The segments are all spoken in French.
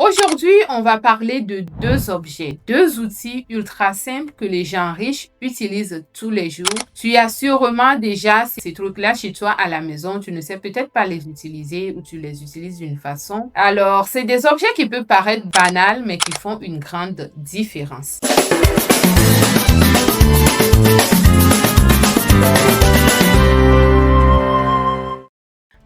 Aujourd'hui, on va parler de deux objets, deux outils ultra simples que les gens riches utilisent tous les jours. Tu as sûrement déjà ces trucs-là chez toi à la maison. Tu ne sais peut-être pas les utiliser ou tu les utilises d'une façon. Alors, c'est des objets qui peuvent paraître banals, mais qui font une grande différence.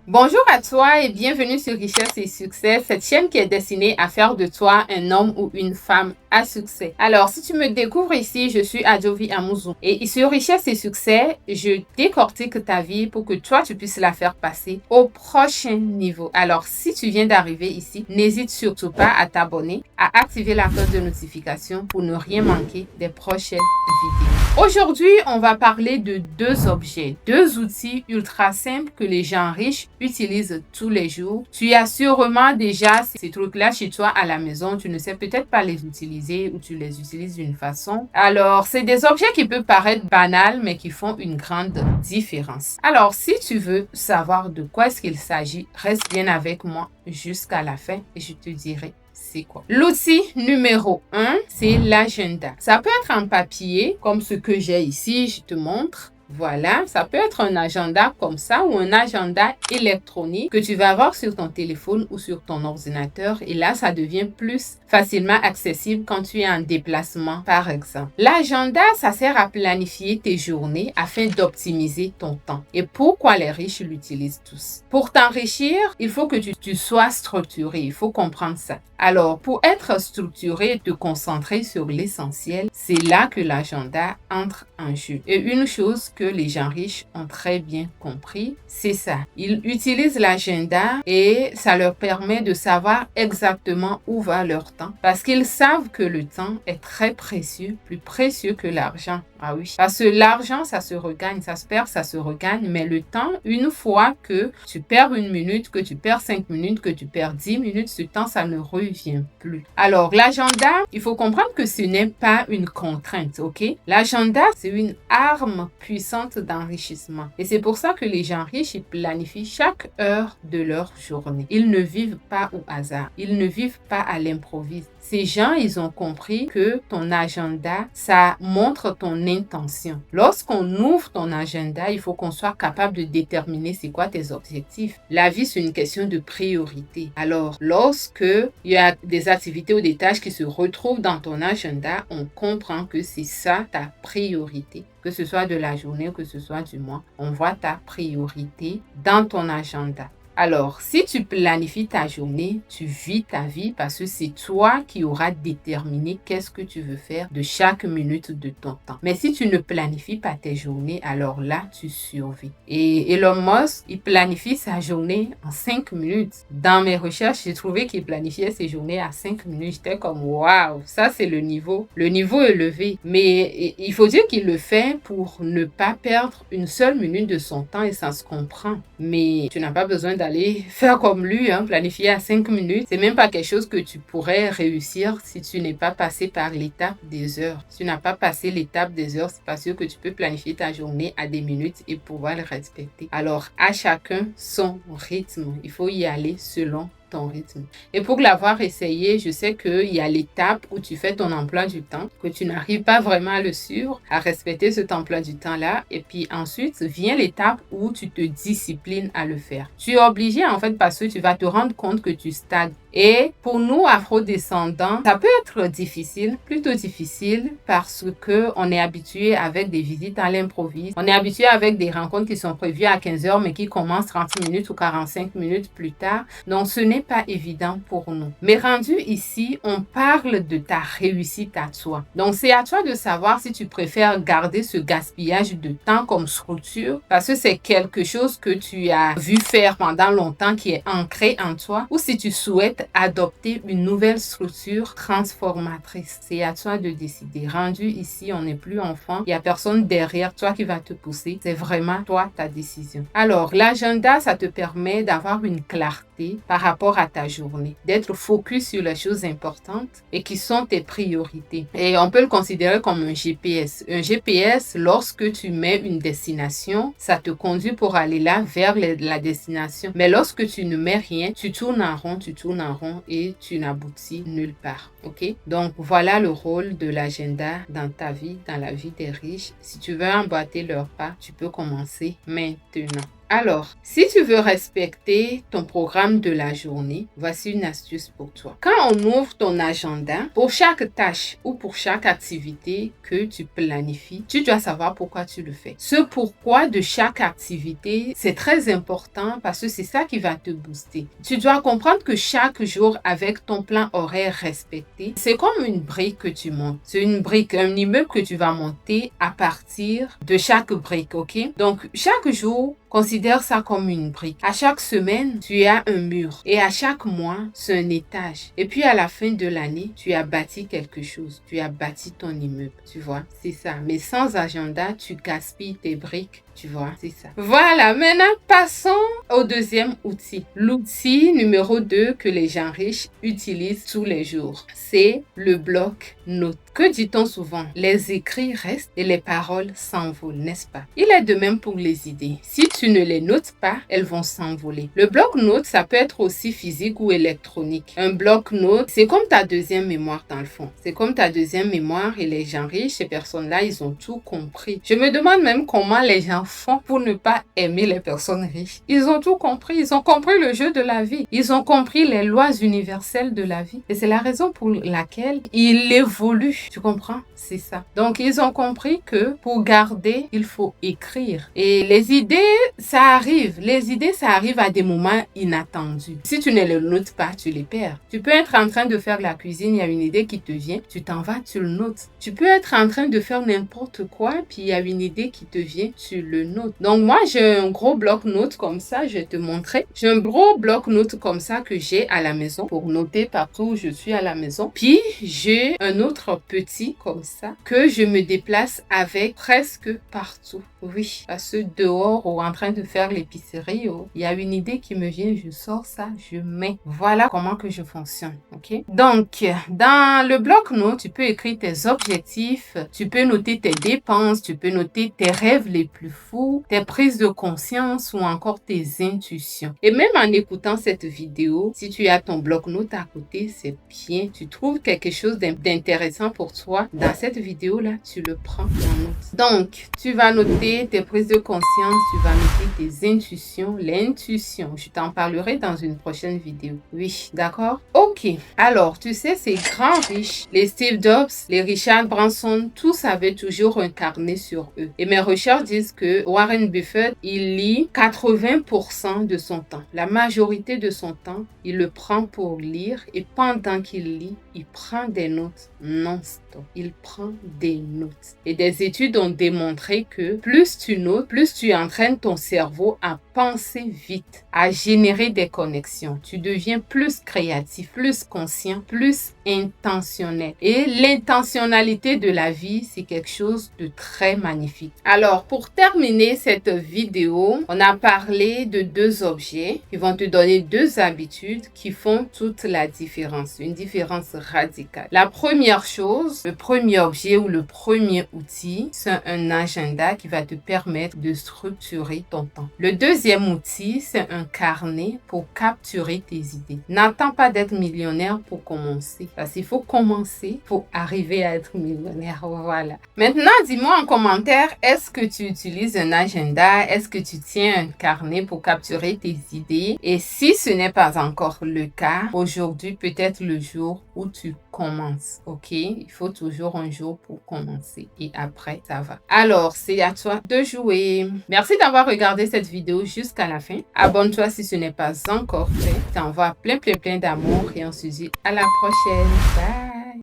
Bonjour à toi et bienvenue sur Richesse et Succès, cette chaîne qui est destinée à faire de toi un homme ou une femme à succès. Alors, si tu me découvres ici, je suis Adjovi Amouzou et sur Richesse et Succès, je décortique ta vie pour que toi, tu puisses la faire passer au prochain niveau. Alors, si tu viens d'arriver ici, n'hésite surtout pas à t'abonner, à activer la cloche de notification pour ne rien manquer des prochaines vidéos. Aujourd'hui, on va parler de deux objets, deux outils ultra simples que les gens riches utilisent tous les jours. Tu as sûrement déjà ces trucs-là chez toi à la maison. Tu ne sais peut-être pas les utiliser ou tu les utilises d'une façon. Alors, c'est des objets qui peuvent paraître banals, mais qui font une grande différence. Alors, si tu veux savoir de quoi est-ce qu'il s'agit, reste bien avec moi jusqu'à la fin et je te dirai c'est quoi. L'outil numéro 1, c'est l'agenda. Ça peut être en papier, comme ce que j'ai ici, je te montre. Voilà, ça peut être un agenda comme ça ou un agenda électronique que tu vas avoir sur ton téléphone ou sur ton ordinateur. Et là, ça devient plus facilement accessible quand tu es en déplacement, par exemple. L'agenda, ça sert à planifier tes journées afin d'optimiser ton temps. Et pourquoi les riches l'utilisent tous? Pour t'enrichir, il faut que tu sois structuré. Il faut comprendre ça. Alors, pour être structuré et te concentrer sur l'essentiel, c'est là que l'agenda entre en jeu. Et une chose que les gens riches ont très bien compris, c'est ça. Ils utilisent l'agenda et ça leur permet de savoir exactement où va leur temps parce qu'ils savent que le temps est très précieux, plus précieux que l'argent. Ah oui, parce que l'argent, ça se regagne, ça se perd, ça se regagne, mais le temps, une fois que tu perds une minute, que tu perds 5 minutes, que tu perds 10 minutes, ce temps, ça ne revient plus. Alors, l'agenda, il faut comprendre que ce n'est pas une contrainte, ok? L'agenda, c'est une arme puissante d'enrichissement. Et c'est pour ça que les gens riches, ils planifient chaque heure de leur journée. Ils ne vivent pas au hasard. Ils ne vivent pas à l'improviste. Ces gens, ils ont compris que ton agenda, ça montre ton intention. Lorsqu'on ouvre ton agenda, il faut qu'on soit capable de déterminer c'est quoi tes objectifs. La vie, c'est une question de priorité. Alors, lorsque il y a des activités ou des tâches qui se retrouvent dans ton agenda, on comprend que c'est ça ta priorité. Que ce soit de la journée ou que ce soit du mois, on voit ta priorité dans ton agenda. Alors, si tu planifies ta journée, tu vis ta vie parce que c'est toi qui auras déterminé qu'est-ce que tu veux faire de chaque minute de ton temps. Mais si tu ne planifies pas tes journées, alors là, tu survis. Et Elon Musk, il planifie sa journée en 5 minutes. Dans mes recherches, j'ai trouvé qu'il planifiait ses journées à 5 minutes. J'étais comme, waouh, ça c'est le niveau élevé. Mais il faut dire qu'il le fait pour ne pas perdre une seule minute de son temps et ça se comprend. Mais tu n'as pas besoin d'aller faire comme lui, planifier à 5 minutes. C'est même pas quelque chose que tu pourrais réussir si tu n'es pas passé par l'étape des heures. Si tu n'as pas passé l'étape des heures, c'est pas sûr que tu peux planifier ta journée à des minutes et pouvoir le respecter. Alors, à chacun son rythme. Il faut y aller selon ton rythme. Et pour l'avoir essayé, je sais qu'il y a l'étape où tu fais ton emploi du temps, que tu n'arrives pas vraiment à le suivre, à respecter cet emploi du temps-là. Et puis ensuite, vient l'étape où tu te disciplines à le faire. Tu es obligé en fait parce que tu vas te rendre compte que tu stagnes. Et pour nous, afro-descendants, ça peut être difficile, plutôt difficile, parce que on est habitué avec des visites à l'improviste. On est habitué avec des rencontres qui sont prévues à 15 heures, mais qui commencent 30 minutes ou 45 minutes plus tard. Donc, ce n'est pas évident pour nous. Mais rendu ici, on parle de ta réussite à toi. Donc, c'est à toi de savoir si tu préfères garder ce gaspillage de temps comme structure, parce que c'est quelque chose que tu as vu faire pendant longtemps, qui est ancré en toi, ou si tu souhaites adopter une nouvelle structure transformatrice. C'est à toi de décider. Rendu ici, on n'est plus enfant. Il n'y a personne derrière toi qui va te pousser. C'est vraiment toi, ta décision. Alors, l'agenda, ça te permet d'avoir une clarté respecter par rapport à ta journée, d'être focus sur les choses importantes et qui sont tes priorités. Et on peut le considérer comme un GPS. Un GPS, lorsque tu mets une destination, ça te conduit pour aller là vers la destination. Mais lorsque tu ne mets rien, tu tournes en rond et tu n'aboutis nulle part. Ok? Donc voilà le rôle de l'agenda dans ta vie, dans la vie des riches. Si tu veux emboîter leur pas, tu peux commencer maintenant. Alors, si tu veux respecter ton programme de la journée, voici une astuce pour toi. Quand on ouvre ton agenda, pour chaque tâche ou pour chaque activité que tu planifies, tu dois savoir pourquoi tu le fais. Ce pourquoi de chaque activité, c'est très important parce que c'est ça qui va te booster. Tu dois comprendre que chaque jour, avec ton plan horaire respecté, c'est comme une brique que tu montes. C'est une brique, un immeuble que tu vas monter à partir de chaque brique, ok? Donc, chaque jour, considère ça comme une brique. À chaque semaine, tu as un mur. Et à chaque mois, c'est un étage. Et puis à la fin de l'année, tu as bâti quelque chose. Tu as bâti ton immeuble. Tu vois, c'est ça. Mais sans agenda, tu gaspilles tes briques. Tu vois, c'est ça. Voilà, maintenant passons au deuxième outil. L'outil numéro 2 que les gens riches utilisent tous les jours, c'est le bloc-notes. Que dit-on souvent? Les écrits restent et les paroles s'envolent, n'est-ce pas? Il est de même pour les idées. Si tu ne les notes pas, elles vont s'envoler. Le bloc-notes, ça peut être aussi physique ou électronique. Un bloc-notes, c'est comme ta deuxième mémoire dans le fond. C'est comme ta deuxième mémoire et les gens riches, ces personnes-là, ils ont tout compris. Je me demande même comment les gens font pour ne pas aimer les personnes riches. Ils ont tout compris. Ils ont compris le jeu de la vie. Ils ont compris les lois universelles de la vie. Et c'est la raison pour laquelle ils évoluent. Tu comprends? C'est ça. Donc, ils ont compris que pour garder, il faut écrire. Et les idées, ça arrive. Les idées, ça arrive à des moments inattendus. Si tu ne les notes pas, tu les perds. Tu peux être en train de faire la cuisine, il y a une idée qui te vient, tu t'en vas, tu le notes. Tu peux être en train de faire n'importe quoi, puis il y a une idée qui te vient, tu le notes. Donc, moi, j'ai un gros bloc-notes comme ça, je vais te montrer. J'ai un gros bloc-notes comme ça que j'ai à la maison pour noter partout où je suis à la maison. Puis, j'ai un autre petit comme ça que je me déplace avec presque partout. Oui, parce que dehors ou en train de faire l'épicerie, il y a une idée qui me vient, je sors ça, je mets. Voilà comment que je fonctionne, ok? Donc, dans le bloc-notes, tu peux écrire tes objectifs, tu peux noter tes dépenses, tu peux noter tes rêves les plus fous, tes prises de conscience ou encore tes intuitions. Et même en écoutant cette vidéo, si tu as ton bloc-notes à côté, c'est bien. Tu trouves quelque chose d'intéressant pour toi. Dans cette vidéo-là, tu le prends en note. Donc, tu vas noter tes prises de conscience, tu vas noter tes intuitions, l'intuition. Je t'en parlerai dans une prochaine vidéo. Oui, d'accord? Ok. Alors, tu sais, ces grands riches, les Steve Jobs, les Richard Branson, tous avaient toujours un carnet sur eux. Et mes recherches disent que Warren Buffett, il lit 80% de son temps. La majorité de son temps, il le prend pour lire et pendant qu'il lit, il prend des notes non-stop. Il prend des notes. Et des études ont démontré que plus tu notes, plus tu entraînes ton cerveau à penser vite, à générer des connexions. Tu deviens plus créatif, plus conscient, plus intentionnel. Et l'intentionnalité de la vie, c'est quelque chose de très magnifique. Alors, pour terminer cette vidéo, on a parlé de deux objets qui vont te donner deux habitudes qui font toute la différence, une différence radicale. La première chose, le premier objet ou le premier outil, c'est un agenda qui va te permettre de structurer ton temps. Le deuxième outil, c'est un carnet pour capturer tes idées. N'attends pas d'être millionnaire pour commencer. Parce qu'il faut commencer pour arriver à être millionnaire. Voilà. Maintenant, dis-moi en commentaire, est-ce que tu utilises un agenda? Est-ce que tu tiens un carnet pour capturer tes idées? Et si ce n'est pas encore le cas, aujourd'hui peut être le jour où tu commences. Ok? Il faut toujours un jour pour commencer. Et après, ça va. Alors, c'est à toi de jouer. Merci d'avoir regardé cette vidéo jusqu'à la fin. Abonne-toi si ce n'est pas encore fait. Je t'envoie plein d'amour et on se dit à la prochaine. Bye!